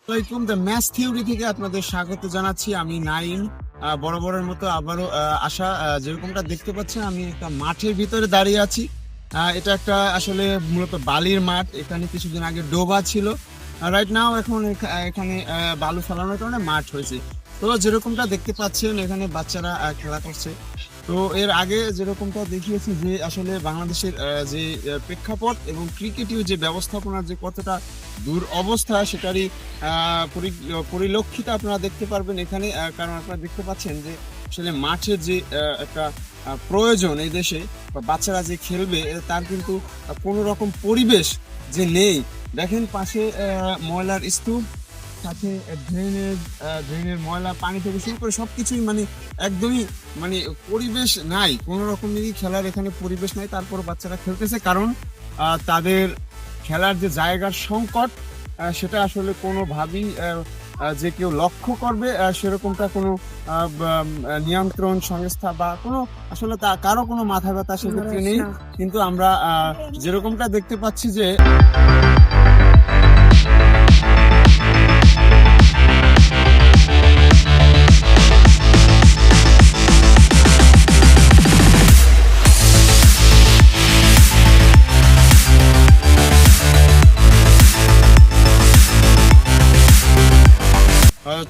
আসসালামাইকুম, the match theory থেকে আপনাদের স্বাগত জানাচ্ছি। আমি নাইম। বরাবরের মতো আবারও আসা, যেরকমটা দেখতে পাচ্ছেন আমি একটা মাঠের ভিতরে দাঁড়িয়ে আছি। এটা একটা আসলে মূলত বালির মাঠ। এখানে কিছুদিন আগে ডোবা ছিল, রাইট নাও এখন এখানে বালু ফেলানোর কারণে মাঠ হয়েছে। তো যেরকমটা দেখতে পাচ্ছেন এখানে বাচ্চারা খেলা করছে। তো এর আগে যেরকমটা দেখিয়েছি যে আসলে বাংলাদেশের যে প্রেক্ষাপট এবং ক্রিকেটীয় যে ব্যবস্থাপনার যে কতটা দূর অবস্থা সেটারই পরিলক্ষিত আপনারা দেখতে পারবেন এখানে। কারণ আপনারা দেখতে পাচ্ছেন যে আসলে মাঠের যে একটা প্রয়োজন এই দেশে, বা বাচ্চারা যে খেলবে তার কিন্তু কোনো রকম পরিবেশ যে নেই। দেখেন পাশে ময়লার স্তূপ, সাথে ড্রেনের ময়লা পানি থেকে শুরু করে সবকিছুই মানে একদমই মানে পরিবেশ নাই, কোনো রকমেরই খেলার এখানে পরিবেশ নাই। তারপর বাচ্চারা খেলতেছে কারণ তাদের খেলার যে জায়গার সংকট, সেটা আসলে কোনোভাবেই যে কেউ লক্ষ্য করবে সেরকমটা কোনো নিয়ন্ত্রণ সংস্থা বা কোনো আসলে তা কারো কোনো মাথা ব্যথা সেক্ষেত্রে নেই। কিন্তু আমরা যেরকমটা দেখতে পাচ্ছি যে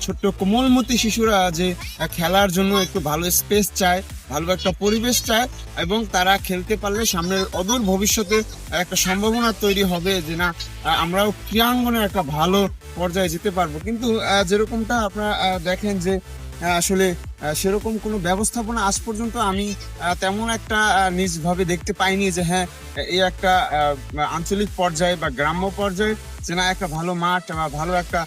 ছোট্ট কোমলমতি শিশুরা যে খেলার জন্য একটু ভালো স্পেস চায়, ভালো একটা পরিবেশ চায়, এবং তারা খেলতে পারলে সামনের অদূর ভবিষ্যতে একটা সম্ভাবনা তৈরি হবে যে না, আমরাও ক্রীড়াঙ্গনের একটা ভালো পর্যায়ে যেতে পারবো। কিন্তু যেরকমটা আপনারা দেখেন যে আসলে সেরকম কোনো ব্যবস্থাপনা আজ পর্যন্ত আমি তেমন একটা নিজভাবে দেখতে পাইনি যে হ্যাঁ, এই একটা আঞ্চলিক পর্যায়ে বা গ্রাম্য পর্যায়ে যে না একটা ভালো মাঠ বা ভালো একটা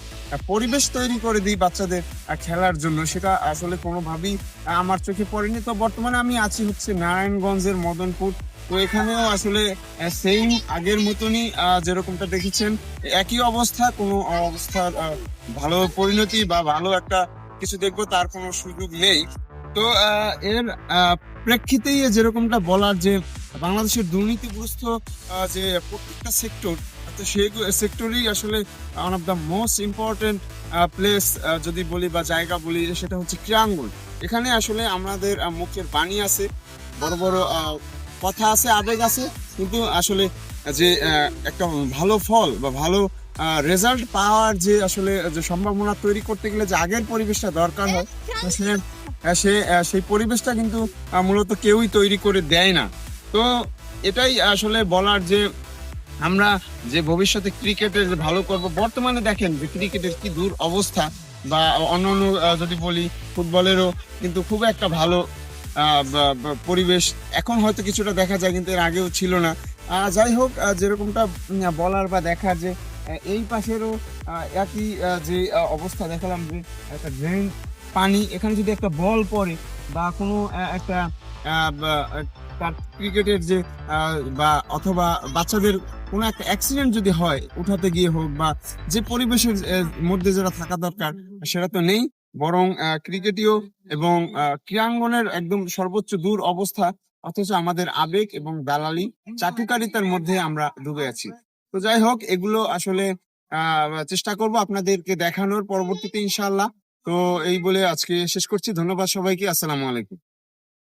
পরিবেশ তৈরি করে দিই বাচ্চাদের খেলার জন্য, সেটা আসলে কোনোভাবেই আমার চোখে পড়েনি। তো বর্তমানে আমি আছি হচ্ছে নারায়ণগঞ্জের মদনপুর। তো এখানেও আসলে সেম আগের মতনই যেরকমটা দেখেছেন একই অবস্থা, কোনো অবস্থার ভালো পরিণতি বা ভালো একটা কিছু দেখবো তার কোনো সুযোগ নেই। তো এর প্রেক্ষিতেই যেরকমটা বলার যে বাংলাদেশের দুর্নীতিগ্রস্ত যে প্রত্যেকটা সেক্টর, তো সেই সেক্টরই আসলে one of the most important place যদি বলি বা জায়গা বলি, সেটা হচ্ছে ক্রীড়াঙ্গন। এখানে আসলে আমাদের মুখের বাণী আছে, বড় বড় কথা আছে, আবেগ আছে, কিন্তু আসলে যে একটা ভালো ফল বা ভালো রেজাল্ট পাওয়ার যে আসলে যে সম্ভাবনা তৈরি করতে গেলে যে আগের পরিবেশটা দরকার হয়, তো সেই পরিবেশটা কিন্তু মূলত কেউই তৈরি করে দেয় না। তো এটাই আসলে বলার যে আমরা যে ভবিষ্যতে ক্রিকেটের যে ভালো করব। বর্তমানে দেখেন যে ক্রিকেটের কি দূর অবস্থা, বা অন্যান্য যদি বলি ফুটবলেরও কিন্তু খুব একটা ভালো পরিবেশ এখন হয়তো কিছুটা দেখা যায়, কিন্তু এর আগেও ছিল না। যাই হোক, যেরকমটা বলার বা দেখার যে এই পাশেরও একই যে অবস্থা দেখালাম যে একটা ড্রেন পানি, এখানে যদি একটা বল পড়ে বা কোনো একটা তার ক্রিকেটের যে বা অথবা বাচ্চাদের কোনো একটা অ্যাক্সিডেন্ট যদি হয় উঠাতে গিয়ে হোক, বা যে পরিবেশের মধ্যে যেটা থাকা দরকার সেটা তো নেই, বরং ক্রিকেটীয় এবং ক্রীড়াঙ্গনের একদম সর্বোচ্চ দূর অবস্থা, অথচ আমাদের আবেগ এবং দালালি চাটুকারিতার মধ্যে আমরা ডুবে আছি। তো যাই হোক, এগুলো আসলে চেষ্টা করব আপনাদেরকে দেখানোর পরবর্তীতে ইনশাআল্লাহ। তো এই বলে আজকে শেষ করছি। ধন্যবাদ সবাইকে। আসসালামু আলাইকুম।